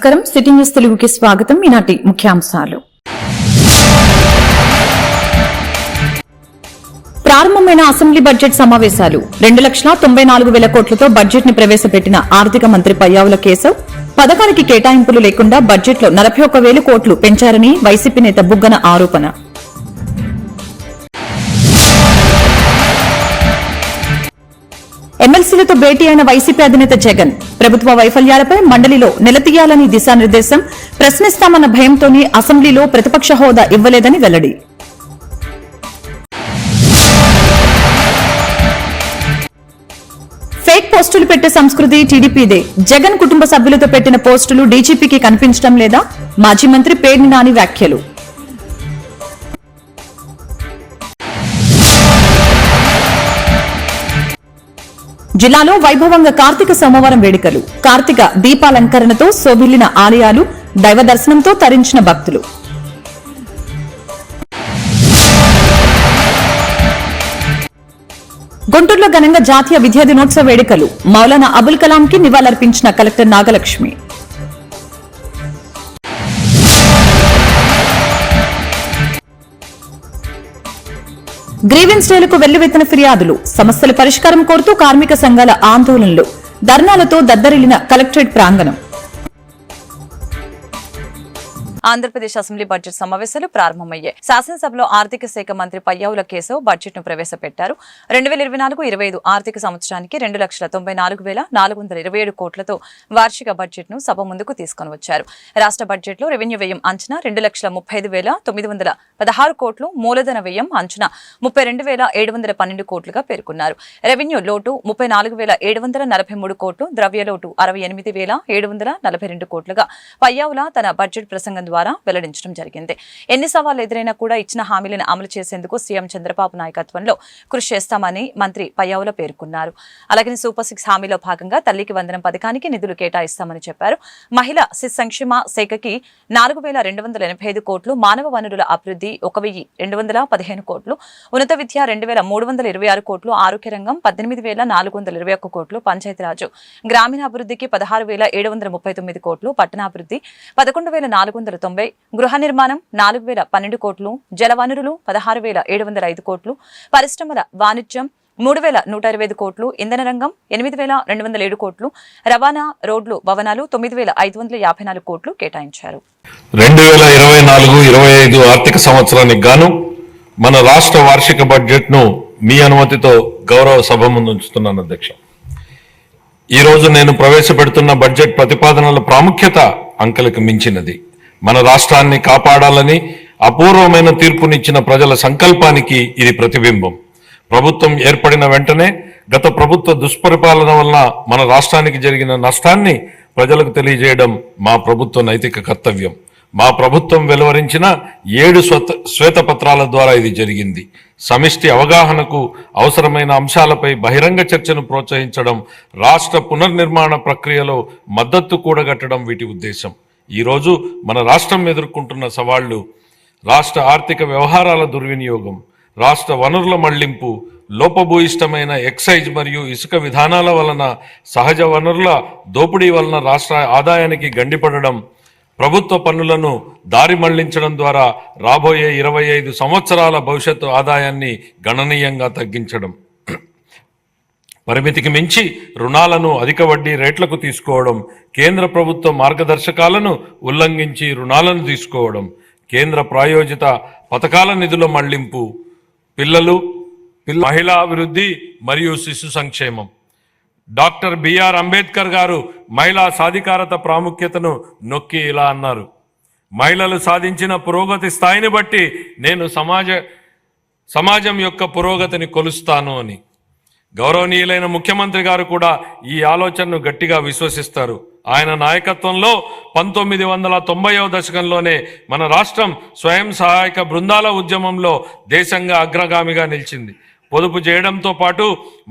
నమస్కారం. City news తెలుగుకి స్వాగతం. ఈనాటి ముఖ్యాంశాలు. ప్రారంభమైన అసెంబ్లీ బడ్జెట్ సమావేశాలు. 2,94,000 కోట్లతో బడ్జెట్ ని ప్రవేశపెట్టిన ఆర్థిక మంత్రి పయ్యావుల కేశవ్ పథకానికి కేటాయింపులు లేకుండా బడ్జెట్లో 41,000 కోట్లు పెంచారని వైసీపీ నేత బుగ్గన ఆరోపణ. ఎమ్మెల్సీలతో భేటీ అయిన వైసీపీ అధినేత జగన్ ప్రభుత్వ వైఫల్యాలపై మండలిలో నిలదీయాలని దిశానిర్దేశం. ప్రశ్నిస్తామన్న భయంతోనే అసెంబ్లీలో ప్రతిపక్ష హోదా ఇవ్వలేదని వెల్లడి. ఫేక్ పోస్టులు పెట్టే సంస్కృతి టీడీపీదే. జగన్ కుటుంబ సభ్యులతో పెట్టిన పోస్టులు డీజీపీకి కనిపించడం లేదా? మాజీ మంత్రి పేర్ని నాని వ్యాఖ్యలు. జిల్లాలో వైభవంగా కార్తీక సోమవారం వేడుకలు. కార్తీక దీపాలంకరణతో శోభిల్లిన ఆలయాలు, దైవ దర్శనంతో తరించిన భక్తులు. గుంటూరులో ఘనంగా జాతీయ విద్యా దినోత్సవ వేడుకలు. మౌలానా అబుల్ కలాంకి నివాళులర్పించిన కలెక్టర్ నాగలక్ష్మి. గ్రీవెన్స్ డేలకు వెల్లువెత్తిన ఫిర్యాదులు. సమస్యల పరిష్కారం కోరుతూ కార్మిక సంఘాల ఆందోళనలు, ధర్నాలతో దద్దరిల్లిన కలెక్టరేట్ ప్రాంగణం. ఆంధ్రప్రదేశ్ అసెంబ్లీ బడ్జెట్ సమావేశాలు ప్రారంభమయ్యాయి. శాసనసభలో ఆర్థిక శాఖ మంత్రి పయ్యావుల కేశవ్ బడ్జెట్ ను ప్రవేశపెట్టారు. 2024-25 ఆర్థిక సంవత్సరానికి 2,94,427 కోట్లతో వార్షిక బడ్జెట్ ను సభ ముందుకు తీసుకుని వచ్చారు. రాష్ట్ర బడ్జెట్ లో రెవెన్యూ వ్యయం అంచనా 2,35,916 కోట్లు, మూలధన వ్యయం అంచనా 32,712 కోట్లుగా పేర్కొన్నారు. రెవెన్యూ లోటు 34,743 కోట్లు, ద్రవ్య లోటు 68,742 కోట్లుగా పయ్యావుల తన బడ్జెట్ ప్రసంగం ద్వారా వెల్లడించడం జరిగింది. ఎన్ని సవాళ్లు ఎదురైనా కూడా ఇచ్చిన హామీలను అమలు చేసేందుకు సీఎం చంద్రబాబు నాయకత్వంలో కృషి చేస్తామని మంత్రి పయ్యావుల పేర్కొన్నారు. అలాగే సూపర్ 6 హామీలో భాగంగా తల్లికి వందనం పథకానికి నిధులు కేటాయిస్తామని చెప్పారు. మహిళా శిశు సంక్షేమ శాఖకి 4,285 కోట్లు, మానవ వనరుల అభివృద్ధి 1,215 కోట్లు, ఉన్నత విద్య 2,326 కోట్లు, ఆరోగ్య రంగం 18,421 కోట్లు, పంచాయతీరాజు గ్రామీణాభివృద్ధికి 16,739 కోట్లు, పట్టణాభివృద్ధి 11,490, గృహ నిర్మాణం 4,012 కోట్లు, జలవనరులు 16,705 కోట్లు, పరిశ్రమల వాణిజ్యం 3,120 కోట్లు, ఇంధన రంగం 8,207 కోట్లు, రవాణా, రోడ్లు, భవనాలు 9,554 కోట్లు కేటాయించారు. 2024-25 ఆర్థిక సంవత్సరానికి గాను మన రాష్ట్ర వార్షిక బడ్జెట్ ను మీ అనుమతితో గౌరవ సభ ముందు ఉంచుతున్నాను అధ్యక్ష. ఈ రోజు నేను ప్రవేశపెడుతున్న బడ్జెట్ ప్రతిపాదనల ప్రాముఖ్యత అంకెలకు మించినది. మన రాష్ట్రాన్ని కాపాడాలని అపూర్వమైన తీర్పునిచ్చిన ప్రజల సంకల్పానికి ఇది ప్రతిబింబం. ప్రభుత్వం ఏర్పడిన వెంటనే గత ప్రభుత్వ దుష్పరిపాలన వలన మన రాష్ట్రానికి జరిగిన నష్టాన్ని ప్రజలకు తెలియజేయడం మా ప్రభుత్వ నైతిక కర్తవ్యం. మా ప్రభుత్వం వెలువరించిన 7 శ్వేతపత్రాల ద్వారా ఇది జరిగింది. సమిష్టి అవగాహనకు అవసరమైన అంశాలపై బహిరంగ చర్చను ప్రోత్సహించడం, రాష్ట్ర పునర్నిర్మాణ ప్రక్రియలో మద్దతు కూడగట్టడం వీటి ఉద్దేశం. ఈరోజు మన రాష్ట్రం ఎదుర్కొంటున్న సవాళ్లు: రాష్ట్ర ఆర్థిక వ్యవహారాల దుర్వినియోగం, రాష్ట్ర వనరుల మళ్లింపు, లోపభూయిష్టమైన ఎక్సైజ్ మరియు ఇసుక విధానాల వలన సహజ వనరుల దోపిడీ వలన రాష్ట్ర ఆదాయానికి గండిపడడం, ప్రభుత్వ పన్నులను దారి మళ్లించడం ద్వారా రాబోయే 25 సంవత్సరాల భవిష్యత్తు ఆదాయాన్ని గణనీయంగా తగ్గించడం, పరిమితికి మించి రుణాలను అధిక వడ్డీ రేట్లకు తీసుకోవడం, కేంద్ర ప్రభుత్వ మార్గదర్శకాలను ఉల్లంఘించి రుణాలను తీసుకోవడం, కేంద్ర ప్రాయోజిత పథకాల నిధుల మళ్లింపు, మహిళా అభివృద్ధి మరియు శిశు సంక్షేమం. డాక్టర్ బిఆర్ అంబేద్కర్ గారు మహిళా సాధికారత ప్రాముఖ్యతను నొక్కి ఇలా అన్నారు: మహిళలు సాధించిన పురోగతి స్థాయిని బట్టి నేను సమాజం యొక్క పురోగతిని కొలుస్తాను అని. గౌరవనీయులైన ముఖ్యమంత్రి గారు కూడా ఈ ఆలోచనను గట్టిగా విశ్వసిస్తారు. ఆయన నాయకత్వంలో 1990వ దశకంలోనే మన రాష్ట్రం స్వయం సహాయక బృందాల ఉద్యమంలో దేశంగా అగ్రగామిగా నిలిచింది. పొదుపు చేయడంతో పాటు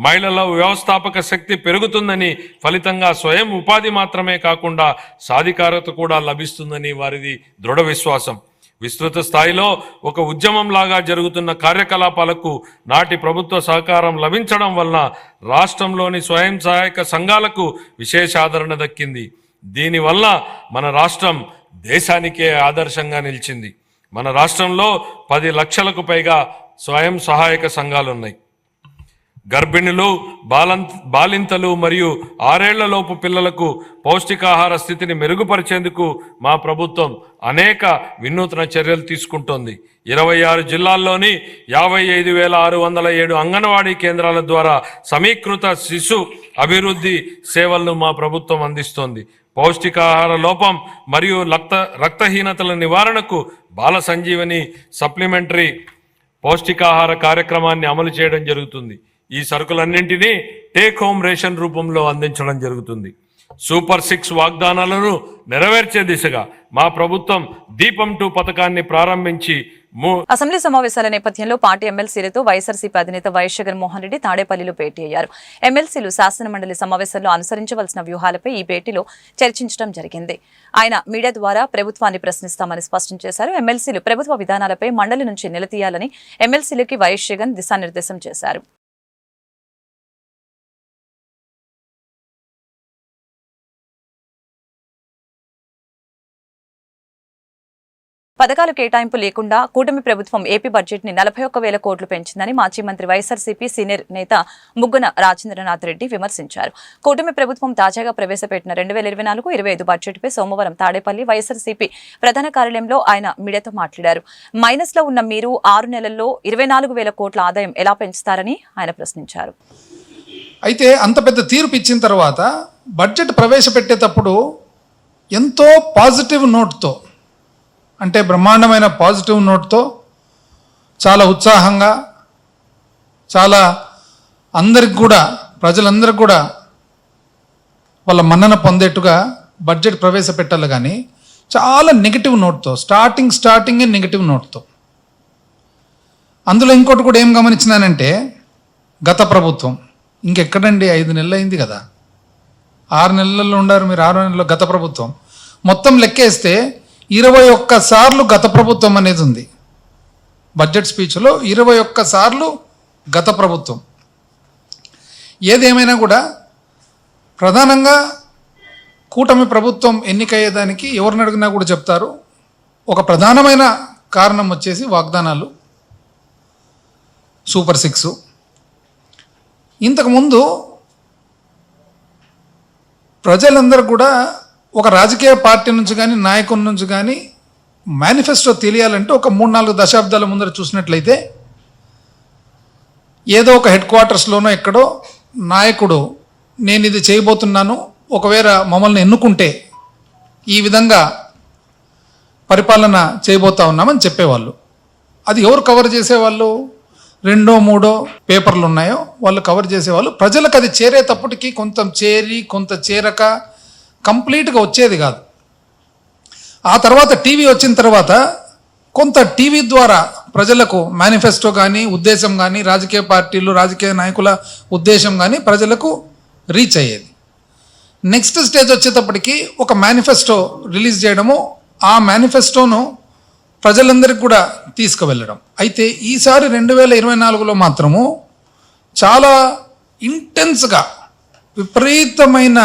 మహిళల వ్యవస్థాపక శక్తి పెరుగుతుందని, ఫలితంగా స్వయం ఉపాధి మాత్రమే కాకుండా సాధికారత కూడా లభిస్తుందని వారిది దృఢ విశ్వాసం. విస్తృత స్థాయిలో ఒక ఉద్యమంలాగా జరుగుతున్న కార్యకలాపాలకు నాటి ప్రభుత్వ సహకారం లభించడం వలన రాష్ట్రంలోని స్వయం సహాయక సంఘాలకు విశేష ఆదరణ దక్కింది. దీనివల్ల మన రాష్ట్రం దేశానికే ఆదర్శంగా నిలిచింది. మన రాష్ట్రంలో 10 లక్షలకు పైగా స్వయం సహాయక సంఘాలున్నాయి. గర్భిణులు, బాలింతలు మరియు 6 ఏళ్లలోపు పిల్లలకు పౌష్టికాహార స్థితిని మెరుగుపరిచేందుకు మా ప్రభుత్వం అనేక వినూత్న చర్యలు తీసుకుంటోంది. 26 జిల్లాల్లోని 55,607 అంగన్వాడీ కేంద్రాల ద్వారా సమీకృత శిశు అభివృద్ధి సేవలను మా ప్రభుత్వం అందిస్తోంది. పౌష్టికాహార లోపం మరియు రక్తహీనతల నివారణకు బాల సంజీవని సప్లిమెంటరీ పౌష్టికాహార కార్యక్రమాన్ని అమలు చేయడం జరుగుతుంది. ఈ సరుకులన్నింటినీ టేక్ హోమ్ రేషన్ రూపంలో అందించడం జరుగుతుంది. సూపర్ 6 వాగ్దానాలను నెరవేర్చే దిశగా మా ప్రభుత్వం దీపం 2 పథకాన్ని ప్రారంభించి అసెంబ్లీ సమావేశాల నేపథ్యంలో పార్టీ ఎమ్మెల్సీలతో వైఎస్ఆర్సీపీ అధినేత వైఎస్ జగన్మోహన్ రెడ్డి తాడేపల్లిలో భేటీ అయ్యారు. ఎమ్మెల్సీలు శాసనమండలి సమావేశంలో అనుసరించవలసిన వ్యూహాలపై ఈ భేటీలో చర్చించడం జరిగింది. ఆయన మీడియా ద్వారా ప్రభుత్వాన్ని ప్రశ్నిస్తామని స్పష్టం చేశారు. ఎమ్మెల్సీలు ప్రభుత్వ విధానాలపై మండలి నుంచి నిలదీయాలని ఎమ్మెల్సీలకి వైఎస్ జగన్ దిశానిర్దేశం చేశారు. పథకాలు కేటాయింపు లేకుండా కూటమి ప్రభుత్వం ఏపీ బడ్జెట్ ని 41,000 కోట్లు పెంచిందని మాజీ మంత్రి వైఎస్ఆర్సీపీ సీనియర్ నేత ముగ్గున రాజేంద్రనాథ్ రెడ్డి విమర్శించారు. కూటమి ప్రభుత్వం తాజాగా ప్రవేశపెట్టిన 2024-25 బడ్జెట్పై సోమవారం తాడేపల్లి వైఎస్ఆర్సీపీ ప్రధాన కార్యాలయంలో ఆయన మీడియాతో మాట్లాడారు. మైనస్ లో ఉన్న మీరు 6 నెలల్లో 24,000 కోట్ల ఆదాయం ఎలా పెంచుతారని ఆయన ప్రశ్నించారు. అయితే అంత పెద్ద తీర్పు ఇచ్చిన తర్వాత బడ్జెట్ ప్రవేశపెట్టేటప్పుడు ఎంతో పాజిటివ్ నోట్తో, అంటే బ్రహ్మాండమైన పాజిటివ్ నోట్తో, చాలా ఉత్సాహంగా, చాలా అందరికి కూడా, ప్రజలందరికీ కూడా వాళ్ళ మన్నన పొందేట్టుగా బడ్జెట్ ప్రవేశపెట్టాలి. కానీ చాలా నెగిటివ్ నోట్తో, స్టార్టింగ్ నెగిటివ్ నోట్తో. అందులో ఇంకోటి కూడా ఏం గమనించినానంటే, గత ప్రభుత్వం ఇంకెక్కడండి 5 నెలలు అయింది కదా, 6 నెలల్లో ఉండారు మీరు, 6 నెలల్లో గత ప్రభుత్వం మొత్తం లెక్కేస్తే 21 సార్లు గత ప్రభుత్వం అనేది ఉంది. బడ్జెట్ స్పీచ్లో 21 సార్లు గత ప్రభుత్వం. ఏదేమైనా కూడా ప్రధానంగా కూటమి ప్రభుత్వం ఎన్నికయ్యేదానికి ఎవరిని అడిగినా కూడా చెప్తారు, ఒక ప్రధానమైన కారణం వచ్చేసి వాగ్దానాలు, సూపర్ 6. ఇంతకుముందు ప్రజలందరూ కూడా ఒక రాజకీయ పార్టీ నుంచి కానీ, నాయకుడి నుంచి కానీ మేనిఫెస్టో తెలియాలంటే ఒక 3-4 దశాబ్దాల ముందర చూసినట్లయితే ఏదో ఒక హెడ్ క్వార్టర్స్లోనో ఎక్కడో నాయకుడు నేను ఇది చేయబోతున్నాను, ఒకవేళ మమ్మల్ని ఎన్నుకుంటే ఈ విధంగా పరిపాలన చేయబోతా ఉన్నామని చెప్పేవాళ్ళు. అది ఎవరు కవర్ చేసేవాళ్ళు? 2-3 పేపర్లు ఉన్నాయో వాళ్ళు కవర్ చేసేవాళ్ళు. ప్రజలకు అది చేరేటప్పటికి కొంత చేరి కొంత చేరక కంప్లీట్గా వచ్చేది కాదు. ఆ తర్వాత టీవీ వచ్చిన తర్వాత కొంత టీవీ ద్వారా ప్రజలకు మేనిఫెస్టో కానీ, ఉద్దేశం కానీ, రాజకీయ పార్టీలు, రాజకీయ నాయకుల ఉద్దేశం కానీ ప్రజలకు రీచ్ అయ్యేది. నెక్స్ట్ స్టేజ్ వచ్చేటప్పటికి ఒక మేనిఫెస్టో రిలీజ్ చేయడము, ఆ మేనిఫెస్టోను ప్రజలందరికీ కూడా తీసుకువెళ్ళడం. అయితే ఈసారి 2024లో మాత్రము చాలా ఇంటెన్స్గా, విపరీతమైన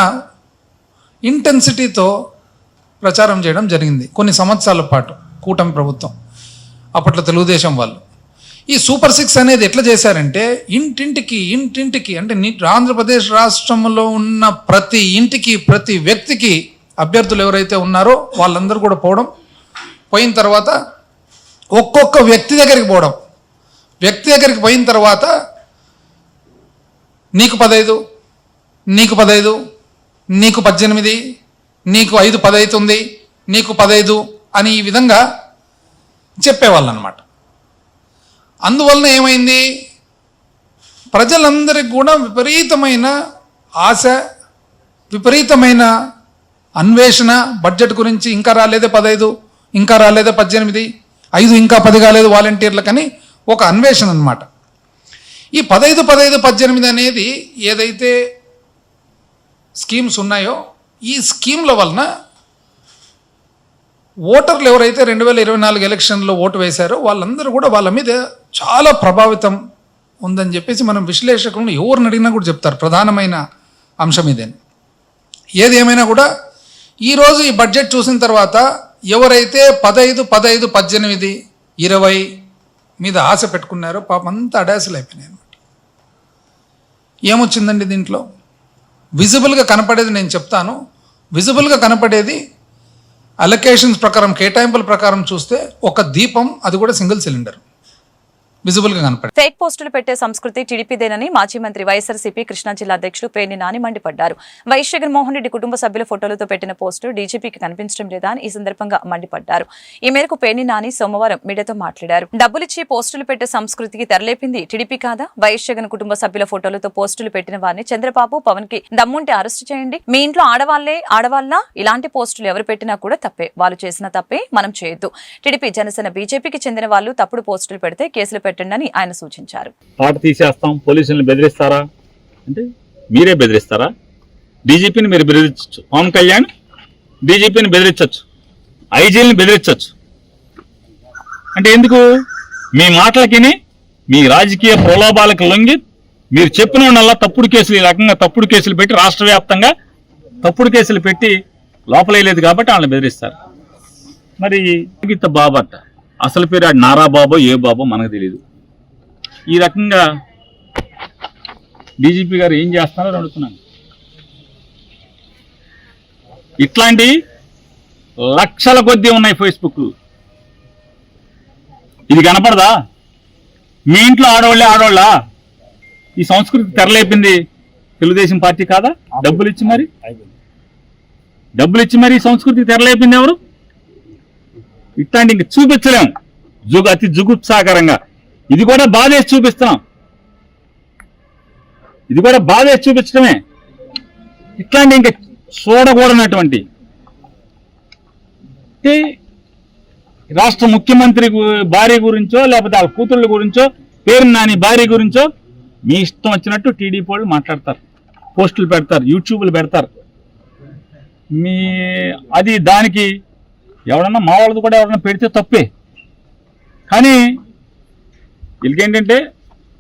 ఇంటెన్సిటీతో ప్రచారం చేయడం జరిగింది కొన్ని సంవత్సరాల పాటు కూటమి ప్రభుత్వం, అప్పట్లో తెలుగుదేశం వాళ్ళు. ఈ సూపర్ 6 అనేది ఎట్లా చేశారంటే ఇంటింటికి అంటే ఆంధ్రప్రదేశ్ రాష్ట్రంలో ఉన్న ప్రతి ఇంటికి, ప్రతి వ్యక్తికి అభ్యర్థులు ఎవరైతే ఉన్నారో వాళ్ళందరూ కూడా పోయిన తర్వాత ఒక్కొక్క వ్యక్తి దగ్గరికి పోవడం. వ్యక్తి దగ్గరికి పోయిన తర్వాత నీకు 15, నీకు 15, నీకు 18, నీకు 5 10 అవుతుంది, నీకు 15 అని ఈ విధంగా చెప్పేవాళ్ళు అన్నమాట. అందువలన ఏమైంది, ప్రజలందరికీ కూడా విపరీతమైన ఆశ, విపరీతమైన అన్వేషణ బడ్జెట్ గురించి. ఇంకా రాలేదే 15, ఇంకా రాలేదే 18, 5 ఇంకా 10 కాలేదు వాలంటీర్లకని ఒక అన్వేషణ అన్నమాట. ఈ 15, 18 అనేది ఏదైతే స్కీమ్స్ ఉన్నాయో ఈ స్కీమ్ల వలన ఓటర్లు ఎవరైతే 2024 ఎలక్షన్లో ఓటు వేశారో వాళ్ళందరూ కూడా వాళ్ళ మీద చాలా ప్రభావితం ఉందని చెప్పేసి మనం విశ్లేషకులను ఎవరిని అడిగినా కూడా చెప్తారు. ప్రధానమైన అంశం ఇదే. ఏది ఏమైనా కూడా ఈరోజు ఈ బడ్జెట్ చూసిన తర్వాత ఎవరైతే 15, 18, 18, 20 మీద ఆశ పెట్టుకున్నారో పాపం అంతా అడాసులు అయిపోయినాయి అనమాట. ఏమొచ్చిందండి దీంట్లో? విజిబుల్గా కనపడేది నేను చెప్తాను. విజిబుల్గా కనపడేది అలొకేషన్స్ ప్రకారం, కేటాయింపుల ప్రకారం చూస్తే ఒక దీపం, అది కూడా సింగిల్ సిలిండర్ విజిబుల్గా కనపడేది. ఫేక్ పోస్టులు పెట్టే సంస్కృతి టీడీపీదేనని మాజీ మంత్రి వైఎస్ఆర్సీపీ కృష్ణా జిల్లా అధ్యక్షులు పేర్ని నాని మండిపడ్డారు. వైఎస్ జగన్మోహన్ రెడ్డి కుటుంబ సభ్యుల ఫోటోలతో పెట్టిన పోస్టు డీజీపీకి కనిపించడం లేదా అని ఈ సందర్భంగా మండిపడ్డారు. ఈ మేరకు పేర్ని నాని సోమవారం మీడియాతో మాట్లాడారు. డబ్బులిచ్చి పోస్టులు పెట్టే సంస్కృతికి తెరలేపింది టీడీపీ కాదా? వైఎస్ జగన్ కుటుంబ సభ్యుల ఫోటోలతో పోస్టులు పెట్టిన వారిని చంద్రబాబు, పవన్ కి దమ్ముంటే అరెస్టు చేయండి. మీ ఇంట్లో ఆడవాళ్ళ ఇలాంటి పోస్టులు ఎవరు పెట్టినా కూడా తప్పే. వాళ్ళు చేసిన తప్పే మనం చేయొద్దు. టీడీపీ, జనసేన, బీజేపీకి చెందిన వాళ్ళు తప్పుడు పోస్టులు పెడితే కేసులు పెట్టండి అని ఆయన సూచించారు. పాట తీసేస్తాం, పోలీసులను బెదిరిస్తారా అంటే మీరే బెదిరిస్తారా? డీజీపీని మీరు బెదిరించవచ్చు, పవన్ కళ్యాణ్ డీజీపీని బెదిరించవచ్చు, ఐజీని బెదిరించవచ్చు. అంటే ఎందుకు? మీ మాటలకి, మీ రాజకీయ ప్రలోభాలకు లొంగి మీరు చెప్పిన వాళ్ళ తప్పుడు కేసులు, ఈ రకంగా తప్పుడు కేసులు పెట్టి రాష్ట్ర వ్యాప్తంగా తప్పుడు కేసులు పెట్టి లోపలేయలేదు కాబట్టి వాళ్ళని బెదిరిస్తారు. మరి బాబు అట్ట అసలు పేరు నారా బాబో ఏ బాబో మనకు తెలియదు. ఈ రకంగా డీజీపీ గారు ఏం చేస్తున్నారో అడుగుతున్నాను. ఇట్లాంటి లక్షల కొద్దీ ఉన్నాయి ఫేస్బుక్. ఇది కనపడదా? మీ ఇంట్లో ఆడవాళ్ళ ఈ సంస్కృతి తెరలేపింది తెలుగుదేశం పార్టీ కాదా? డబ్బులు ఇచ్చి మరి ఈ సంస్కృతి తెరలేపింది ఎవరు? ఇట్లాంటి ఇంక చూపించలేము. అతి జుగుప్సాకరంగా ఇది కూడా బాధేసి చూపిస్తున్నాం. ఇది కూడా బాధేసి చూపించడమే. ఇట్లాంటి ఇంకా చూడకూడనటువంటి రాష్ట్ర ముఖ్యమంత్రి భార్య గురించో లేకపోతే వాళ్ళ కూతుళ్ళ గురించో, పేరు నాని భార్య గురించో మీ ఇష్టం వచ్చినట్టు టీడీపీ వాళ్ళు మాట్లాడతారు, పోస్టులు పెడతారు, యూట్యూబ్లు పెడతారు. అది దానికి ఎవడన్నా మా వాళ్ళది కూడా ఎవరన్నా పెడితే తప్పే. కానీ వీళ్ళకేంటంటే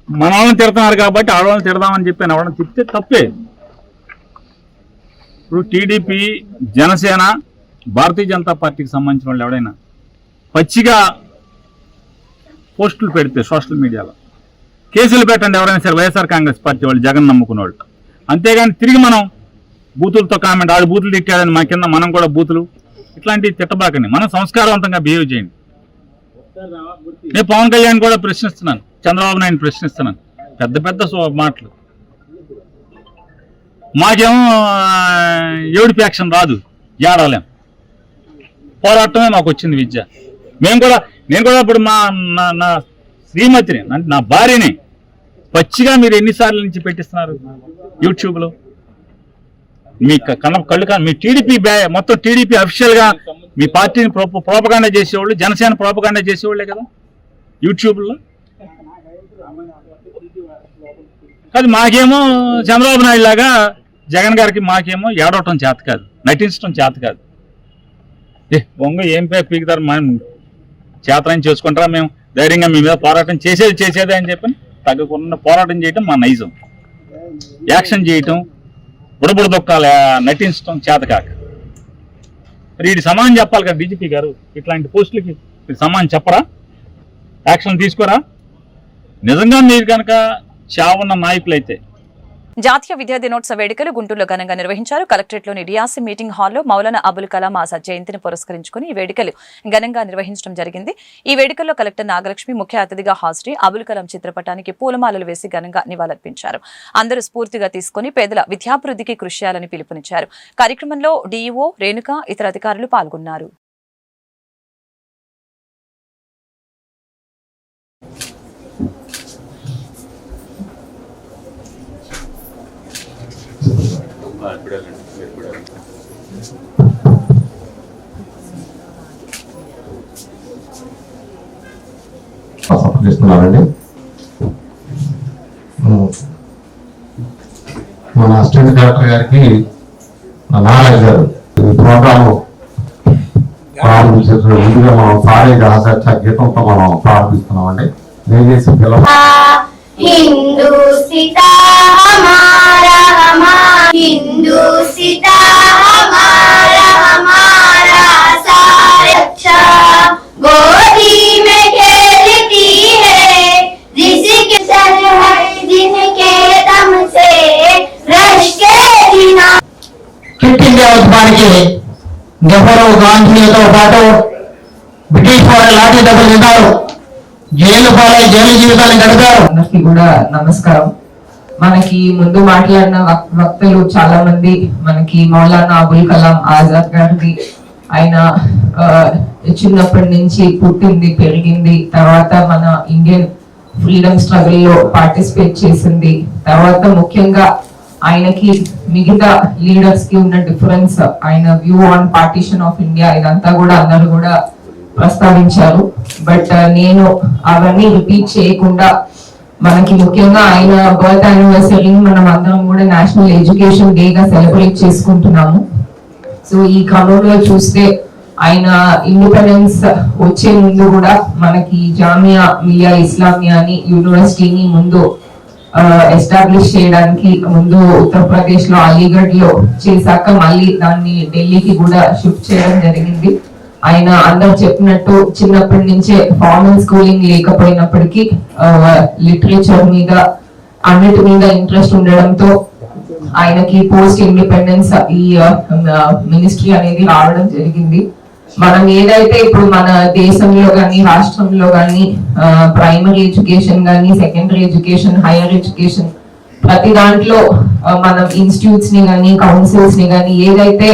మన వాళ్ళని తిడుతున్నారు కాబట్టి ఆడవాళ్ళని తిడదామని చెప్పి ఎవడన్నా తిప్పితే తప్పే. ఇప్పుడు టీడీపీ, జనసేన, భారతీయ జనతా పార్టీకి సంబంధించిన వాళ్ళు ఎవడైనా పచ్చిగా పోస్టులు పెడితే సోషల్ మీడియాలో కేసులు పెట్టండి ఎవరైనా సరే, వైఎస్ఆర్ కాంగ్రెస్ పార్టీ వాళ్ళు, జగన్ నమ్ముకున్న వాళ్ళు. అంతేగాని తిరిగి మనం బూతులతో కామెంట్, ఆడు బూతులు తిట్టాడని మా కింద మనం కూడా బూతులు, ఇట్లాంటివి తిట్టబాకండి. మనం సంస్కారవంతంగా బిహేవ్ చేయండి. నేను పవన్ కళ్యాణ్ కూడా ప్రశ్నిస్తున్నాను, చంద్రబాబు నాయుడు ప్రశ్నిస్తున్నాను. పెద్ద మాటలు. మాకేమో ఏడుపు యాక్షన్ రాదు, ఏడవలేం. పోరాటమే మాకు వచ్చింది విద్య. నేను కూడా ఇప్పుడు నా శ్రీమతిని, అంటే నా భార్యని పచ్చిగా మీరు ఎన్నిసార్లు నుంచి పెట్టిస్తున్నారు యూట్యూబ్లో? మీ కళ్ళు మీ టీడీపీ మొత్తం టీడీపీ అఫీషియల్గా మీ పార్టీని ప్రోపగాండా చేసేవాళ్ళు, జనసేన ప్రోపగాండా చేసేవాళ్ళే కదా యూట్యూబ్లో. అది మాకేమో చంద్రబాబు నాయుడు లాగా, జగన్ గారికి మాకేమో ఏడవటం చేత కాదు, నటించడం చేత కాదు. బొంగ ఏం పీకుతారు, మనం చేతనం చేసుకుంటారా, మేము ధైర్యంగా మీ మీద పోరాటం చేసేదే అని చెప్పి తగ్గకుండా పోరాటం చేయటం మా నైజం. యాక్షన్ చేయటం, బుడబుడ దొక్కాలి, నటించడం చేత కాక. మరి వీడి సమానం చెప్పాలి కదా డీజీపీ గారు. ఇట్లాంటి పోస్టులకి సమానం చెప్పరా? యాక్షన్ తీసుకోరా? నిజంగా మీరు కనుక చావున్న నాయకులైతే. జాతీయ విద్యా దినోత్సవ వేడుకలు గుంటూరులో ఘనంగా నిర్వహించారు. కలెక్టరేట్లోని డియాసి మీటింగ్ హాల్లో మౌలానా అబుల్ కలాం ఆజాద్ జయంతిని పురస్కరించుకుని ఈ వేడుకలు ఘనంగా నిర్వహించడం జరిగింది. ఈ వేడుకల్లో కలెక్టర్ నాగలక్ష్మి ముఖ్య అతిథిగా హాజరై అబుల్ కలాం చిత్రపటానికి పూలమాలలు వేసి ఘనంగా నివాళులర్పించారు. అందరూ స్ఫూర్తిగా తీసుకుని పేదల విద్యాభివృద్ధికి కృషి చేయాలని పిలుపునిచ్చారు. కార్యక్రమంలో డీఈఓ రేణుక, ఇతర అధికారులు పాల్గొన్నారు. చేస్తున్నారండి. మన అసిస్టెంట్ కలెక్టర్ గారికి నారాయణ గారు ఈ ప్రోగ్రాము ప్రారంభించిన ముందుగా మనం సారేజ్ ఆసర్చ గీతంతో మనం ప్రారంభిస్తున్నామండి. దయచేసి పిల్లలు हिंदुस्ता हमारा हिंदुस्ता हमारा నెహ్రూ గాంధీలతో పాటు బ్రిటిష్ వారి లాఠీ దెబ్బలు తిన్నారు, జైలు పాలై జైలు జీవితాన్ని గడిపారు. అందరికీ కూడా నమస్కారం. మనకి ముందు మాట్లాడిన వక్తలు చాలా మంది, మనకి మౌలానా అబుల్ కలాం ఆజాద్ గారిది, ఆయన చిన్నప్పటి నుంచి పుట్టింది పెరిగింది, తర్వాత మన ఇండియన్ ఫ్రీడమ్ స్ట్రగుల్ లో పార్టిసిపేట్ చేసింది, తర్వాత ముఖ్యంగా ఆయనకి మిగతా లీడర్స్ కి ఉన్న డిఫరెన్స్, ఆయన view on partition of India, ఇదంతా కూడా అందరూ కూడా ప్రస్తావించారు. బట్ నేను అవన్నీ రిపీట్ చేయకుండా మనకి ముఖ్యంగా ఆయన బర్త్ యానివర్సరీ మనం అందరం కూడా నేషనల్ ఎడ్యుకేషన్ డే గా సెలబ్రేట్ చేసుకుంటున్నాము. సో ఈ క్రమంలో చూస్తే ఆయన ఇండిపెండెన్స్ వచ్చే ముందు కూడా మనకి జామియా మిలియా ఇస్లామియా అని యూనివర్సిటీని ముందు ఎస్టాబ్లిష్ చేయడానికి ముందు ఉత్తరప్రదేశ్ లో అలీగఢ్ లో చేశాక మళ్ళీ దాన్ని ఢిల్లీకి కూడా షిఫ్ట్ చేయడం జరిగింది. ఆయన అందరు చెప్పినట్టు చిన్నప్పటి నుంచే ఫార్మల్ స్కూలింగ్ లేకపోయినప్పటికీ లిటరేచర్ మీద అన్నిటి మీద ఇంట్రెస్ట్ ఉండడంతో ఆయనకి పోస్ట్ ఇండిపెండెన్స్ ఈ మినిస్ట్రీ అనేది రావడం జరిగింది. మనం ఏదైతే ఇప్పుడు మన దేశంలో కానీ రాష్ట్రంలో కానీ ప్రైమరీ ఎడ్యుకేషన్ కానీ సెకండరీ ఎడ్యుకేషన్ హైయర్ ఎడ్యుకేషన్ ప్రతి దాంట్లో మనం ఇన్స్టిట్యూట్స్ ని కానీ కౌన్సిల్స్ ని కానీ ఏదైతే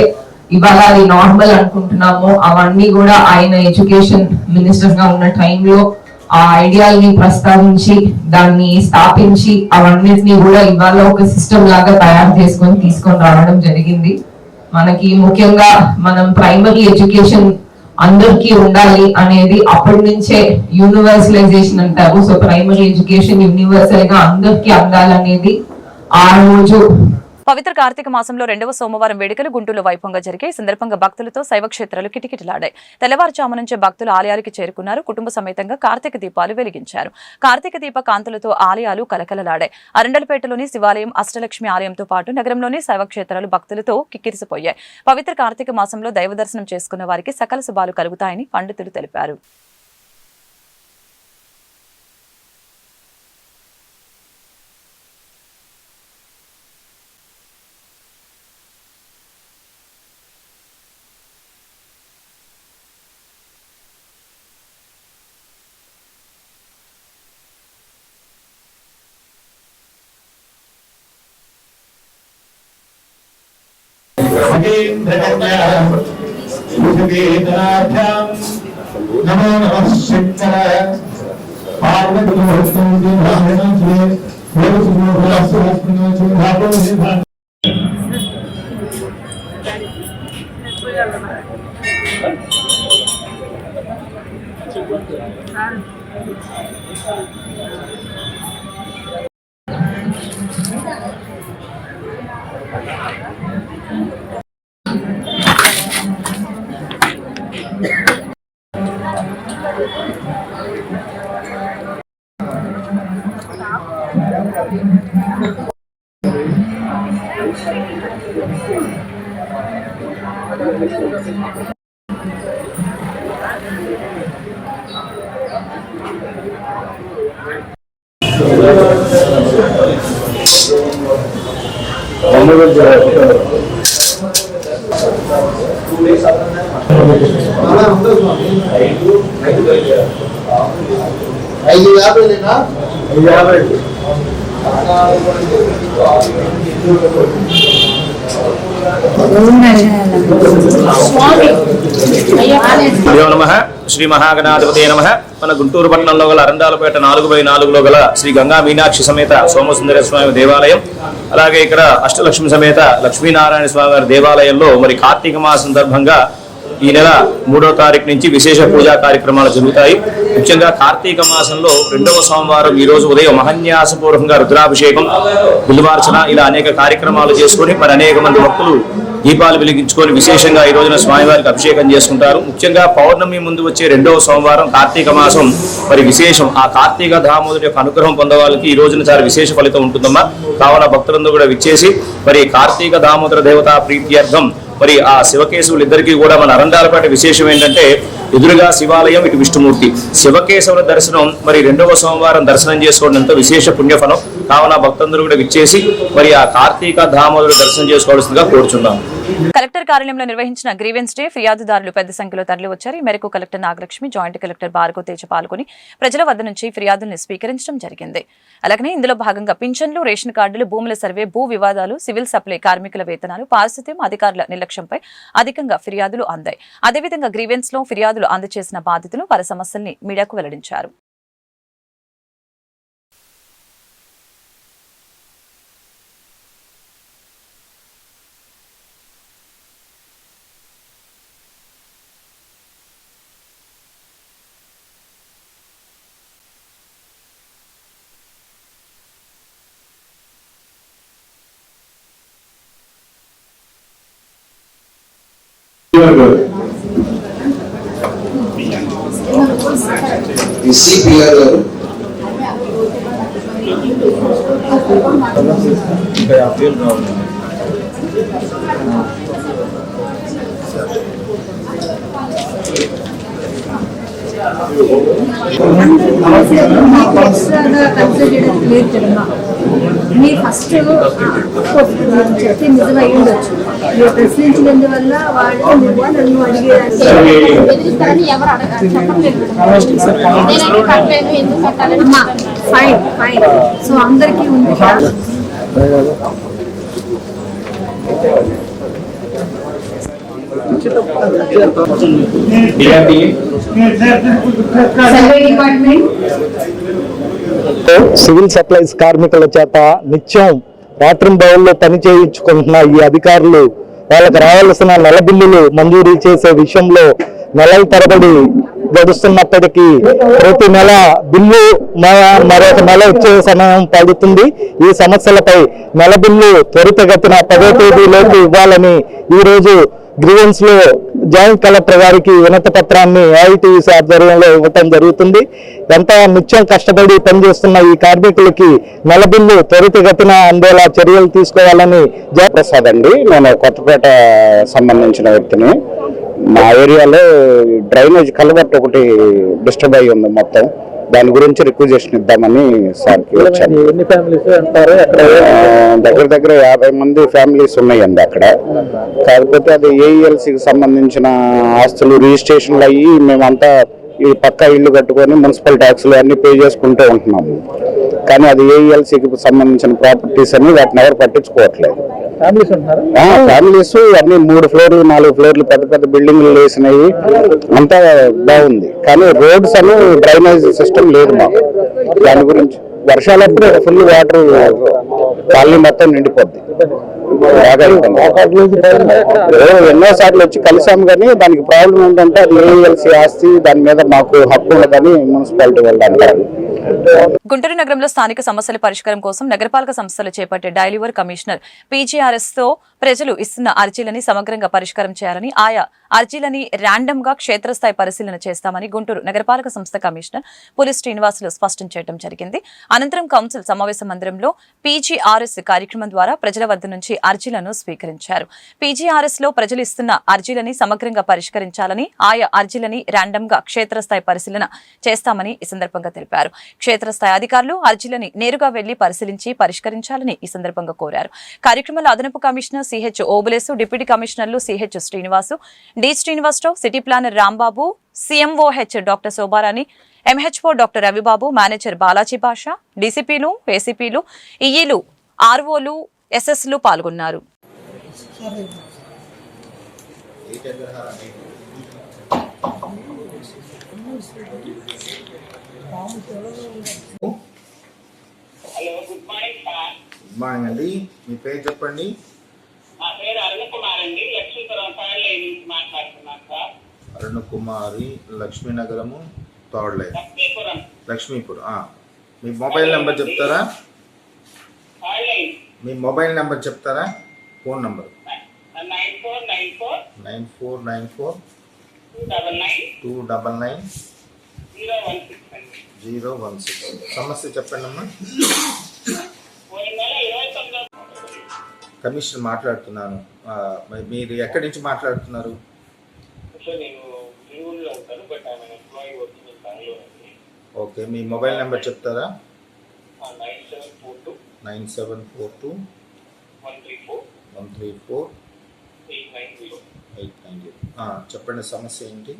ఇవాళ అది నార్మల్ అనుకుంటున్నామో అవన్నీ కూడా ఆయన ఎడ్యుకేషన్ మినిస్టర్ గా ఉన్న టైంలో ఆ ఐడియాల్ని ప్రస్తావించి దాన్ని స్థాపించి అవన్నిటిని కూడా ఇవాళ ఒక సిస్టమ్ లాగా తయారు చేసుకొని తీసుకొని రావడం జరిగింది. మనకి ముఖ్యంగా మనం ప్రైమరీ ఎడ్యుకేషన్ అందరికీ ఉండాలి అనేది అప్పటి నుంచే యూనివర్సలైజేషన్ అంటారు. సో ప్రైమరీ ఎడ్యుకేషన్ యూనివర్సల్ గా అందరికీ అందాలనేది ఆ రోజు. పవిత్ర కార్తీక మాసంలో 2వ సోమవారం వేడుకలు గుంటూరులో వైభవంగా జరిగాయి. ఈ సందర్భంగా భక్తులతో శైవ క్షేత్రాలు కిటకిటలాడాయి. తెల్లవారుజాము నుంచే భక్తులు ఆలయాలకు చేరుకున్నారు. కుటుంబ సమేతంగా కార్తీక దీపాలు వెలిగించారు. కార్తీక దీప కాంతులతో ఆలయాలు కలకలలాడాయి. అరండలపేటలోని శివాలయం, అష్టలక్ష్మి ఆలయంతో పాటు నగరంలోని శైవ క్షేత్రాలు భక్తులతో కిక్కిరిసిపోయాయి. పవిత్ర కార్తీక మాసంలో దైవ దర్శనం చేసుకున్న వారికి సకల శుభాలు కలుగుతాయని పండితులు తెలిపారు. నమో నమః శంకర పార్వతీ శ్రీ మహాగణాధిపతే నమః. మన గుంటూరు పట్టణంలో గల అరండాలపేట 4/4లో గల శ్రీ గంగా మీనాక్షి సమేత సోమసుందర స్వామి దేవాలయం, అలాగే ఇక్కడ అష్టలక్ష్మి సమేత లక్ష్మీనారాయణ స్వామి వారి దేవాలయంలో మరి కార్తీక మాస సందర్భంగా ఈ నెల 3వ తారీఖు నుంచి విశేష పూజా కార్యక్రమాలు జరుగుతాయి. ముఖ్యంగా కార్తీక మాసంలో 2వ సోమవారం ఈ రోజు ఉదయం మహన్యాసపూర్వకంగా రుద్రాభిషేకం, బిల్వార్చన ఇలా అనేక కార్యక్రమాలు చేసుకుని మరి అనేక మంది భక్తులు దీపాలు వెలిగించుకొని విశేషంగా ఈ రోజున స్వామివారికి అభిషేకం చేసుకుంటారు. ముఖ్యంగా పౌర్ణమి ముందు వచ్చే 2వ సోమవారం కార్తీక మాసం మరి విశేషం. ఆ కార్తీక దామోదరుడి యొక్క అనుగ్రహం పొందవాళ్ళకి ఈ రోజున చాలా విశేష ఫలితం ఉంటుందమ్మా. కావున భక్తులందరూ కూడా విచ్చేసి మరి కార్తీక దామోదర దేవతా ప్రీత్యర్థం మరి ఆ శివకేశవులు ఇద్దరికీ కూడా మన అరండాలపేట విశేషం ఏంటంటే ఎదురుగా శివాలయం, ఇటు విష్ణుమూర్తి. శివకేశవుల దర్శనం మరి 2వ సోమవారం దర్శనం చేసుకోవడం ఎంతో విశేష పుణ్యఫలం. కావున భక్తులందరూ కూడా విచ్చేసి మరి ఆ కార్తీక దామోదరుడు దర్శనం చేసుకోవాల్సిందిగా కోరుచున్నాం. కలెక్టర్ కార్యాలయంలో నిర్వహించిన గ్రీవెన్స్ డే ఫిర్యాదుదారులు పెద్ద సంఖ్యలో తరలివచ్చారు. ఈ మేరకు collector Nagalakshmi, joint collector Bhargav Teja పాల్గొని ప్రజల వద్ద నుంచి ఫిర్యాదుల్ని స్వీకరించడం జరిగింది. అలాగే ఇందులో భాగంగా పింఛన్లు, రేషన్ కార్డులు, భూముల సర్వే, భూ వివాదాలు, సివిల్ సప్లై, కార్మికుల వేతనాలు, పారిశుద్ధ్యం, అధికారుల నిర్లక్ష్యంపై అధికంగా ఫిర్యాదులు అందాయి. అదేవిధంగా గ్రీవెన్స్ లో ఫిర్యాదులు అందజేసిన బాధితులు వారి సమస్యల్ని మీడియాకు వెల్లడించారు. సిపిఆర్ గారు మీరు ఫస్ట్ చెప్తే నిజం అయి ఉండొచ్చు. మీరు ప్రశ్నించినందువల్ల వాళ్ళు నువ్వు నన్ను అడిగేదాన్ని ఎవరు ఫైన్ ఫైన్. సో అందరికీ ఉంది. సివిల్ సప్లైస్ కార్మికుల చేత నిత్యం రాత్రింబవళ్ళు పని చేయించుకుంటున్న ఈ అధికారులు వాళ్ళకి రావాల్సిన నెల బిల్లులు మంజూరీ చేసే విషయంలో నెలల తరబడి గడుస్తున్నప్పటికీ ప్రతి నెల బిల్లు మరొక నెల వచ్చే సమయం పడుతుంది. ఈ సమస్యలపై నెల బిల్లు త్వరితగతిన 10వ తేదీలోపు ఇవ్వాలని ఈరోజు గ్రీవెన్స్ లో జాయింట్ కలెక్టర్ గారికి వినతి పత్రాన్ని ఐఐటీసీ ఆధ్వర్యంలో ఇవ్వటం జరుగుతుంది. ఎంత నిత్యం కష్టపడి పనిచేస్తున్న ఈ కార్మికులకి నెల బిల్లు త్వరితగతిన అందేలా చర్యలు తీసుకోవాలని. జయప్రసాద్ అండి, నేను కొత్తపేట సంబంధించిన వ్యక్తిని. మా ఏరియాలో డ్రైనేజ్ కలవట్టు ఒకటి డిస్టర్బ్ అయ్యి ఉంది మొత్తం. దాని గురించి రిక్వెజేషన్ ఇద్దామని సార్కి వచ్చాను. ఎన్ని ఫ్యామిలీస్ అంటారు? దగ్గర దగ్గర 50 మంది ఫ్యామిలీస్ ఉన్నాయండి అక్కడ. కాకపోతే అది ఏఈఎల్సీకి సంబంధించిన ఆస్తులు రిజిస్ట్రేషన్లు అయ్యి మేమంతా ఈ పక్కా ఇల్లు కట్టుకొని మున్సిపల్ ట్యాక్స్లు అన్ని పే చేసుకుంటూ ఉంటున్నాము. కానీ అది ఏఈఎల్సీకి సంబంధించిన ప్రాపర్టీస్ అని వాటిని ఎవరు పట్టించుకోవట్లేదు. ఫ్యామిలీస్ అన్ని 3 ఫ్లోర్లు 4 ఫ్లోర్లు పెద్ద పెద్ద బిల్డింగ్లు వేసినాయి, అంతా బాగుంది. కానీ రోడ్స్ అని డ్రైనేజ్ సిస్టమ్ లేదు మాకు. దాని గురించి వర్షాలప్పుడు ఫుల్ వాటర్ కాలనీ మొత్తం నిండిపోద్ది. ఎన్నోసార్లు వచ్చి కలిసాము కానీ దానికి ప్రాబ్లం ఏంటంటే అది ఏఎల్సీ ఆస్తి, దాని మీద మాకు హక్కు ఉండదని మున్సిపాలిటీ వాళ్ళు అంటారు. గుంటూరు నగరంలో స్థానిక సమస్యల పరిష్కారం కోసం నగరపాలక సంస్థలు చేపట్టే డైలీవర్ కమిషనర్ పీజీఆర్ఎస్ తో ప్రజలు ఇస్తున్న అర్జీలని సమగ్రంగా పరిష్కారం చేయాలని, ఆయా అర్జీలని ర్యాండమ్ గా క్షేత్రస్థాయి పరిశీలన చేస్తామని గుంటూరు నగరపాలక సంస్థ కమిషనర్ పులి శ్రీనివాసులు స్పష్టం చేయడం జరిగింది. అనంతరం కౌన్సిల్ సమావేశ మందిరంలో పీజీఆర్ఎస్ కార్యక్రమం ద్వారా ప్రజల వద్ద నుంచి అర్జీలను స్వీకరించారు. పీజీఆర్ఎస్ లో ప్రజలు ఇస్తున్న అర్జీలని సమగ్రంగా పరిష్కరించాలని, ఆయా అర్జీలని ర్యాండమ్ గా క్షేత్రస్థాయి పరిశీలన చేస్తామని ఈ సందర్భంగా తెలిపారు. క్షేత్రస్థాయి అధికారులు అర్జీలని నేరుగా వెళ్లి పరిశీలించి పరిష్కరించాలని ఈ సందర్భంగా కోరారు. కార్యక్రమంలో అదనపు కమిషనర్ సిహెచ్ ఓబులేసు, డిప్యూటీ కమిషనర్లు CH Srinivasu, D Srinivasarao, city planner Rambabu, CMOH doctor Shobharani, MHO doctor Ravibabu, manager Balaji Basha, డీసీపీలు, ఏసీపీలు, ఈఈలు, ఆర్ఓలు, ఎస్ఎస్లు పాల్గొన్నారు. Hello, good morning sir. Good morning అండి. మీ పేరు చెప్పండి. నా పేరు అరుణ కుమార్ అండి, లక్ష్మీపురం థర్డ్ లైన్ నుంచి మాట్లాడుతున్నాను sir. Aruna Kumari, Lakshminagaram third line. Lakshmipuram. మీ మొబైల్ నెంబర్ చెప్తారా? Third line. మీ మొబైల్ నెంబర్ చెప్తారా? ఫోన్ నెంబర్ 9494 299 016 సమస్య చెప్పండి అమ్మా. కమిషనర్ మాట్లాడుతున్నాను. మీరు ఎక్కడి నుంచి మాట్లాడుతున్నారు? ఓకే, మీ మొబైల్ నెంబర్ చెప్తారా? 9742 134 890. 890. చెప్పండి సమస్య ఏంటి?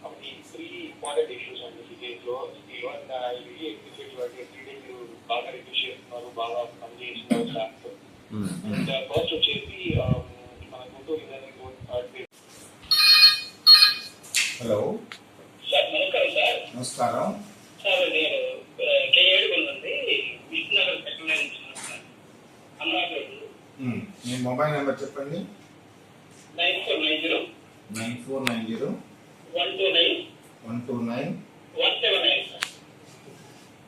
అవి 3 ఇంపార్టెంట్ ఇష్యూస్ అండి ఈ కేసులో. ఇది ఎగ్జిక్యూటివ్ టీడీపీ బాగా రివ్యూ చేస్తున్నారు, బాగా పనిచేస్తున్నారు స్టాఫ్. ఫస్ట్ వచ్చేసి మన గుంటూరు హలో సార్, నమస్కారం సార్. నమస్కారం సార్, నేను K7 నుండి Vishnunagar second line sir, Amaravati. మీ మొబైల్ నెంబర్ చెప్పండి. 9490 9490 129 129 179 sir.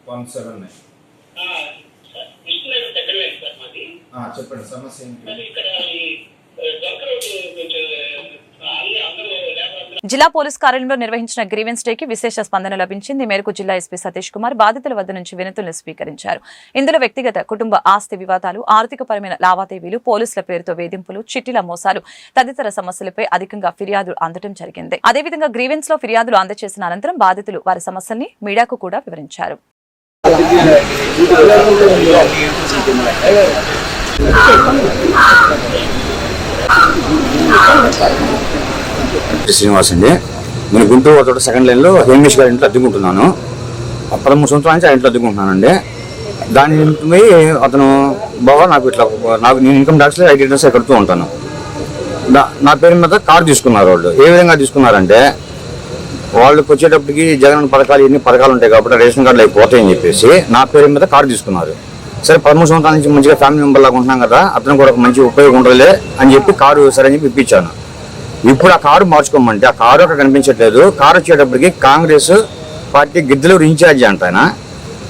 179. Sir, Vishnunagar second line sir మాది. చెప్పండి సమస్య ఏంటి? మరి ఇక్కడ ఈ డ్రగ్ రోడ్ కొంచెం అందరూ జిల్లా పోలీస్ కార్యాలయంలో నిర్వహించిన గ్రీవెన్స్ డేకి విశేష స్పందన లభించింది. ఈ మేరకు జిల్లా ఎస్పీ సతీష్ కుమార్ బాధితుల వద్ద నుంచి వినతులను స్వీకరించారు. ఇందులో వ్యక్తిగత కుటుంబ ఆస్తి వివాదాలు, ఆర్థికపరమైన లావాదేవీలు, పోలీసుల పేరుతో వేధింపులు, చిట్టీల మోసాలు తదితర సమస్యలపై అధికంగా ఫిర్యాదులు అందడం జరిగింది. అదేవిధంగా గ్రీవెన్స్ లో ఫిర్యాదులు అందజేసిన అనంతరం బాధితులు వారి సమస్యల్ని మీడియాకు కూడా వివరించారు. శ్రీనివాస్ అండి. నేను గుంటూరు తోట సెకండ్ లైన్లో హేమేష్ గారి ఇంట్లో అద్దెకుంటున్నాను. 13 సంవత్సరాల నుంచి ఆ ఇంట్లో అద్దెకుంటున్నానండి. దాని నిమిత్తమై అతను బాగా నేను ఇన్కమ్ ట్యాక్స్ ఐటీ రిటర్న్స్ కడుతూ ఉంటాను. నా పేరు మీద కారు తీసుకున్నారు వాళ్ళు. ఏ విధంగా తీసుకున్నారంటే, వాళ్ళకి వచ్చేటప్పటికి జగన్ పథకాలు ఎన్ని పథకాలు ఉంటాయి కాబట్టి రేషన్ కార్డులు అయిపోతాయని చెప్పేసి నా పేరు మీద కారు తీసుకున్నారు. సరే 13 సంవత్సరాల నుంచి మంచిగా ఫ్యామిలీ మెంబర్ లాగా ఉంటున్నాం కదా, అతను కూడా ఒక మంచి ఉపయోగం ఉండదులే అని చెప్పి కారు సరే అని చెప్పి ఇప్పించాను. ఇప్పుడు ఆ కారు మార్చుకోమంటే ఆ కారు అక్కడ కనిపించట్లేదు. కారు వచ్చేటప్పటికి కాంగ్రెస్ పార్టీ గిద్దలూరు ఇన్ఛార్జి అంట ఆయన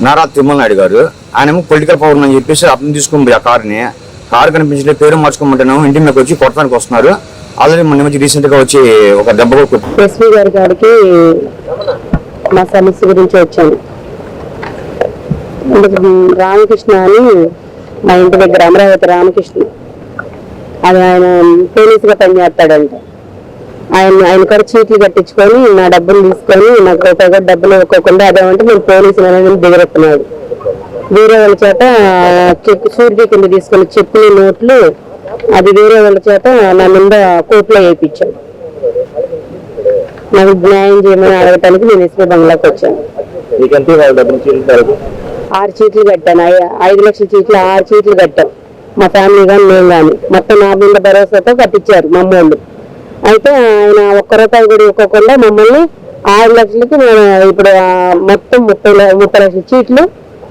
నారా తిరుమల నాయుడు గారు. ఆయనేమో పొలిటికల్ పవర్ అని చెప్పేసి అతను తీసుకుని ఆ కారు కనిపించలేదు. పేరు మార్చుకోమంటేనేమో ఇంటి మీదకి వచ్చి కొట్టడానికి వస్తున్నారు. ఆల్రెడీ మన మధ్య రీసెంట్ గా వచ్చి ఒక దెబ్బ ఎస్పీ గారి కాడికి మా సమస్య గురించి వచ్చాను. రామకృష్ణ అని మా ఇంటి దగ్గర అమరావతి రామకృష్ణ, అది ఆయన పోలీసుగా పనిచేస్తాడంట. ఆయన కూడా చీట్లు కట్టించుకొని నా డబ్బులు తీసుకొని నాకు రూపాయి డబ్బులు ఇవ్వకుండా అదేమంటే నేను పోలీసులు అనేది దిగరెత్తున్నాడు. వేరే వాళ్ళ చేత సూర్యుడి కింద తీసుకుని చెప్పులు నోట్లు అది వేరే వాళ్ళ చేత నా మీద కోర్టులో వేయించాడు. నాకు న్యాయం చేయమని అడగటానికి నేను ఎస్పీ బంగ్లాకి వచ్చాను. 6 చీట్లు కట్టాను. 5 లక్షల చీట్లు 6 చీట్లు కట్టాం. మా ఫ్యామిలీ కానీ మేము కానీ మొత్తం నా మీద భరోసాతో కట్టించారు మమ్మల్ని. అయితే ఆయన 1 రూపాయి కూడా ఇవ్వకుండా మమ్మల్ని 6 లక్షలకి నేను ఇప్పుడు మొత్తం 30 లక్షల చీట్లు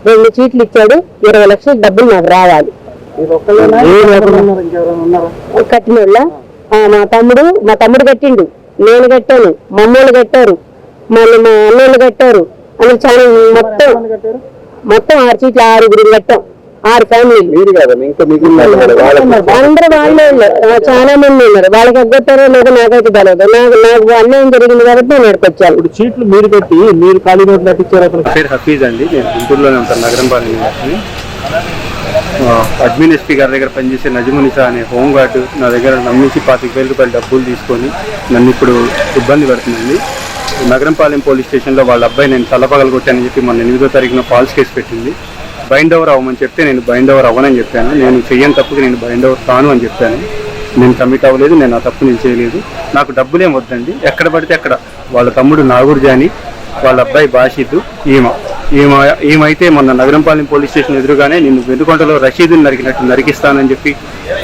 2 చీట్లు ఇచ్చాడు. 20 లక్షల డబ్బులు నాకు రావాలి. కట్టినోళ్ళ మా తమ్ముడు కట్టిండు, నేను కట్టాను, మా అమ్మోళ్ళు కట్టారు, మళ్ళీ మా అన్నోళ్ళు కట్టారు. అని చాలా మొత్తం 6 చీట్లు 6 కట్టాం. 6 ఫ్యామిలీలు అందరూ వాళ్ళే చాలా మంది ఉన్నారు. వాళ్ళకి ఎగ్గొట్టారో లేదో నాకైతే తెలియదు. నాకు అన్యాయం జరిగింది కాబట్టి నేను ఎక్కడికొచ్చాను. ఇప్పుడు చీట్లు మీరు కట్టి మీరు ఖాళీ నోట్లు కట్టించారు. పేరు హఫీజ్ అండి. నేను గుంటూరులోనే ఉంటాను, నగరంపాలెం. అడ్మిన్ ఎస్పీ గారి దగ్గర పనిచేసే నజమునిసా అనే హోంగార్డు నా దగ్గర నమ్మించి 25,000 రూపాయలు డబ్బులు తీసుకొని నన్ను ఇప్పుడు ఇబ్బంది పడుతుందండి. నగరంపాలెం పోలీస్ స్టేషన్లో వాళ్ళ అబ్బాయి నేను తలపగలు కొట్టానని చెప్పి మొన్న 8వ తారీఖున ఫాల్స్ కేసు పెట్టింది. బైండ్ ఓవర్ అవ్వమని చెప్తే నేను బైండ్ ఓవర్ అవ్వనని చెప్పాను. నేను చెయ్యని తప్పుకి నేను బైండ్ ఓవర్ కాను అని చెప్పాను. నేను కమిట్ అవ్వలేదు, నేను ఆ తప్పు నేను చేయలేదు. నాకు డబ్బులేం వద్దండి. ఎక్కడ పడితే అక్కడ వాళ్ళ తమ్ముడు నాగూర్ జాని, వాళ్ళ అబ్బాయి బాషిద్, ఈమైతే మొన్న నగరంపాలెం పోలీస్ స్టేషన్ ఎదురుగానే నిన్ను వెనుకొండలో రషీదుని నరికినట్టు నరికిస్తానని చెప్పి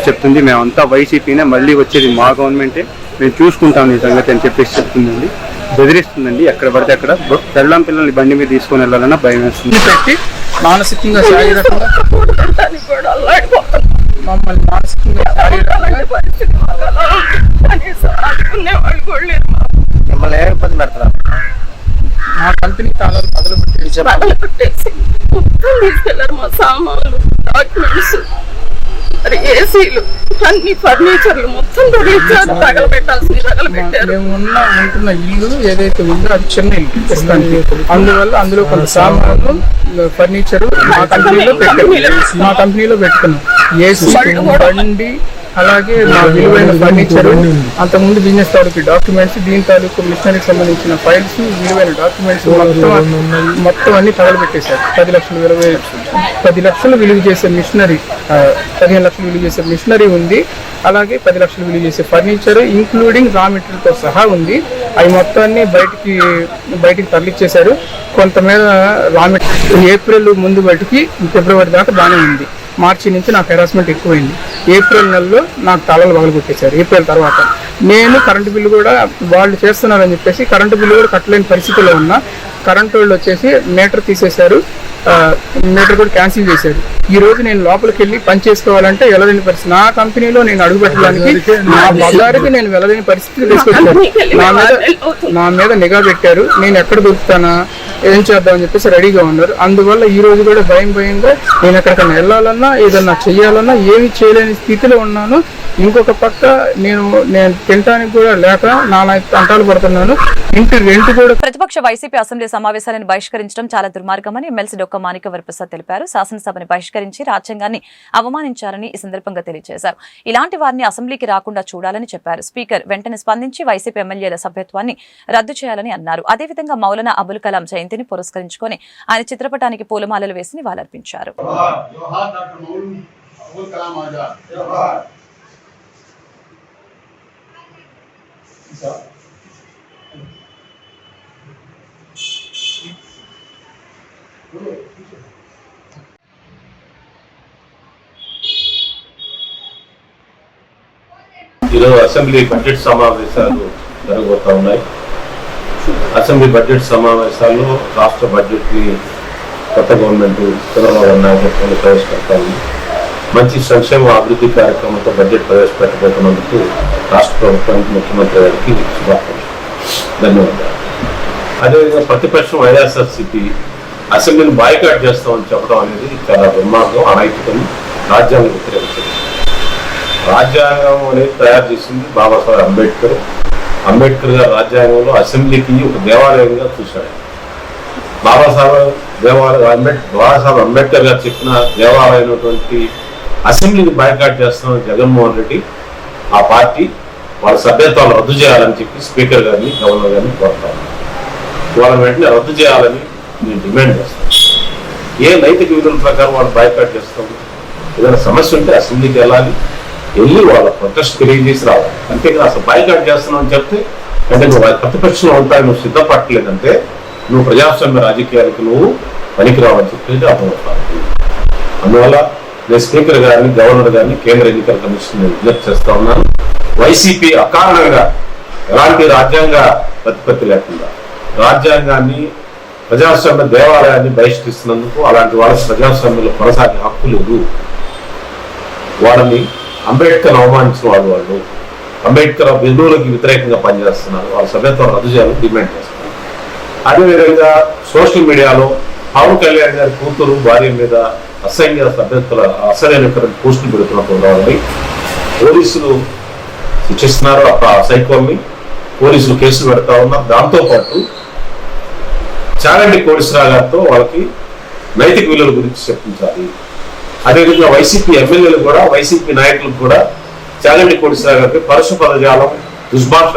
చెప్తుంది. మేమంతా వైసీపీనే, మళ్ళీ వచ్చేది మా గవర్నమెంటే, మేము చూసుకుంటాం ఈ సంగతి అని చెప్పేసి చెప్తుందండి. బెదిరిస్తుందండి. ఎక్కడ పడితే అక్కడ పెళ్ళాం పిల్లల్ని బండి మీద తీసుకొని వెళ్ళాలన్నా భయం వేస్తుంది. మానసికంగా శారీరకంగా మమ్మల్ని మానసికంగా మా కంపెనీ తాళాలు పగలగొట్టేసి మా సామాన్లు, డాక్యుమెంట్స్, ఏసీలు, అన్ని ఫర్నిచర్లు మొత్తం మేము ఉంటున్న ఇల్లు ఏదైతే ఉందో అది చిన్న ఇల్లు. అందువల్ల అందులో కొంత సామాన్లు, ఫర్నిచర్ మా కంపెనీలో పెట్టుకున్నాం. ఏసీ, బండి, అలాగే మా విలువైన ఫర్నిచర్, అంతకుముందు బిజినెస్ తాలూకు డాక్యుమెంట్స్, దీని తాలూకు మిషనరీకి సంబంధించిన ఫైల్స్, విలువైన డాక్యుమెంట్స్ మొత్తం అన్ని తగలబెట్టేశారు. 10 లక్షలు విలువ చేసే మిషనరీ, 15 లక్షలు విలువ చేసే మిషనరీ ఉంది. అలాగే 10 లక్షలు విలువ చేసే ఫర్నిచర్ ఇంక్లూడింగ్ రా మెటీరియల్తో సహా ఉంది. అవి మొత్తాన్ని బయటికి తరలిచ్చేశారు. కొంత మీద రా మెటీరియల్ ఏప్రిల్ ముందు బయటికి ఫిబ్రవరి దాకా బాగానే ఉంది. మార్చి నుంచి నాకు హెరాస్మెంట్ ఎక్కువైంది. ఏప్రిల్ నెలలో నాకు తాళాలు పగలగొట్టేశారు. ఏప్రిల్ తర్వాత నేను కరెంటు బిల్లు కూడా వాళ్ళు చేస్తున్నారని చెప్పేసి కరెంటు బిల్లు కూడా కట్టలేని పరిస్థితిలో ఉన్నా. కరెంటు వాళ్ళు వచ్చేసి మీటర్ తీసేశారు, మీటర్ కూడా క్యాన్సిల్ చేశారు. ఈ రోజు నేను లోపలికి వెళ్ళి పని చేసుకోవాలంటే వెళ్ళలేని పరిస్థితి. నా కంపెనీలో నేను అడుగు పెట్టడానికి నా బజారుకి నేను వెళ్ళలేని పరిస్థితి తీసుకొచ్చారు. నా మీద నిఘా పెట్టారు. నేను ఎక్కడ దొరుకుతానా, ఏం చేద్దామని చెప్పేసి రెడీగా ఉన్నారు. అందువల్ల ఈ రోజు కూడా భయంగా నేను ఎక్కడికైనా వెళ్ళాలన్నా ఏదన్నా చెయ్యాలన్నా ఏమి చేయలేని స్థితిలో ఉన్నాను. ఇంకొక పక్క నేను తినడానికి కూడా లేక నానా తంటాలు పడుతున్నాను. ఇంటి రెంట్ కూడా. ప్రతిపక్ష వైసీపీ అసెంబ్లీ సమావేశాలను బహిష్కరించడం చాలా దుర్మార్గమని ఎమ్మెల్సీ డొక్క మాణిక్య వరప్రసాద్ తెలిపారు. శాసనసభని బహిష్కరించి రాజ్యాంగాన్ని అవమానించారని ఈ సందర్భంగా తెలియజేశారు. ఇలాంటి వారిని అసెంబ్లీకి రాకుండా చూడాలని చెప్పారు. స్పీకర్ వెంటనే స్పందించి వైసీపీ ఎమ్మెల్యేల సభ్యత్వాన్ని రద్దు చేయాలని అన్నారు. అదేవిధంగా మౌలానా అబుల్ కలాం జయంతిని పురస్కరించుకొని ఆయన చిత్రపటానికి పూలమాలలు వేసి నివాళులర్పించారు. ఈరోజు అసెంబ్లీ బడ్జెట్ సమావేశాలు జరగబోతా ఉన్నాయి. అసెంబ్లీ బడ్జెట్ సమావేశాల్లో రాష్ట్ర బడ్జెట్ని కొత్త గవర్నమెంట్ చంద్రబాబు నాయకత్వంలో ప్రవేశపెట్టాలి. మంచి సంక్షేమ అభివృద్ధి కార్యక్రమంతో బడ్జెట్ ప్రవేశపెట్టబోతున్నందుకు రాష్ట్ర ప్రభుత్వానికి, ముఖ్యమంత్రి గారికి శుభాకాంక్షలు, ధన్యవాదాలు. అదేవిధంగా ప్రతిపక్షం వైఎస్ఆర్సీపీ అసెంబ్లీని బాయ్కాట్ చేస్తామని చెప్పడం అనేది చాలా దుర్మార్గం, అనైతికం, రాజ్యాంగ వ్యతిరేకం. రాజ్యాంగం అనేది తయారు చేసింది బాబాసాహెబ్ అంబేద్కర్. అంబేద్కర్ గారు రాజ్యాంగంలో అసెంబ్లీకి ఒక దేవాలయంగా చూశాడు. బాబాసాహెబ్ అంబేద్కర్ గారు చెప్పిన దేవాలయమైనటువంటి అసెంబ్లీని బాయ్కాట్ చేస్తున్నామని జగన్మోహన్ రెడ్డి ఆ పార్టీ వాళ్ళ సభ్యత్వాలు రద్దు చేయాలని చెప్పి స్పీకర్ గారిని, గవర్నర్ గారిని కోరుతాను. వాళ్ళని వెంటనే రద్దు చేయాలని నేను డిమాండ్ చేస్తాను. ఏ నైతిక విధుల ప్రకారం వాళ్ళు బాయ్కాట్ చేస్తాం? ఏదైనా సమస్య ఉంటే అసెంబ్లీకి వెళ్ళి వాళ్ళ ప్రొటెస్ట్ తెలియజేసి రావాలి. అంతేకాదు అసలు బాయ్కాట్ చేస్తున్నావు అని చెప్తే అంటే నువ్వు ప్రతిపక్షంలో ఉంటాయి, నువ్వు సిద్ధపట్టలేదంటే నువ్వు ప్రజాస్వామ్య రాజకీయాలకు నువ్వు పనికిరావని చెప్పేసి అర్థమవుతావు. అందువల్ల నేను స్పీకర్ గారిని, గవర్నర్ గారిని, కేంద్ర ఎన్నికల కమిషన్ విజ్ఞప్తి చేస్తా ఉన్నాను. వైసీపీ అకారణంగా ఎలాంటి రాజ్యాంగ ప్రతిపత్తి లేకుండా రాజ్యాంగాన్ని, ప్రజాస్వామ్య దేవాలయాన్ని బహిష్కరిస్తున్నందుకు అలాంటి వాళ్ళ ప్రజాస్వామ్యంలో కొనసాగే హక్కు లేదు. వాళ్ళని అంబేద్కర్ అవమానించిన వాళ్ళు అంబేద్కర్ విలువలకి వ్యతిరేకంగా పనిచేస్తున్నారు. వాళ్ళ సభ్యత్వం రద్దు చేయాలని డిమాండ్ చేస్తున్నారు. అదేవిధంగా సోషల్ మీడియాలో పవన్ కళ్యాణ్ గారి కూతురు, భార్య మీద అసలైన పోస్టులు పెడుతున్నప్పుడు వాళ్ళని పోలీసులు శిక్షిస్తున్నారు. ఆ సైకోల్ని పోలీసులు కేసులు పెడతా ఉన్నారు. దాంతోపాటు చాగంటి కోటేశ్వరరావు గారితో వాళ్ళకి నైతిక విలువల గురించి చెప్పించాలి. అదేవిధంగా వైసీపీ ఎమ్మెల్యేలు కూడా, వైసీపీ నాయకులకు కూడా చాగంటి కోటేశ్వరరావు గారికి పరుష పదజాలం, దుష్భాష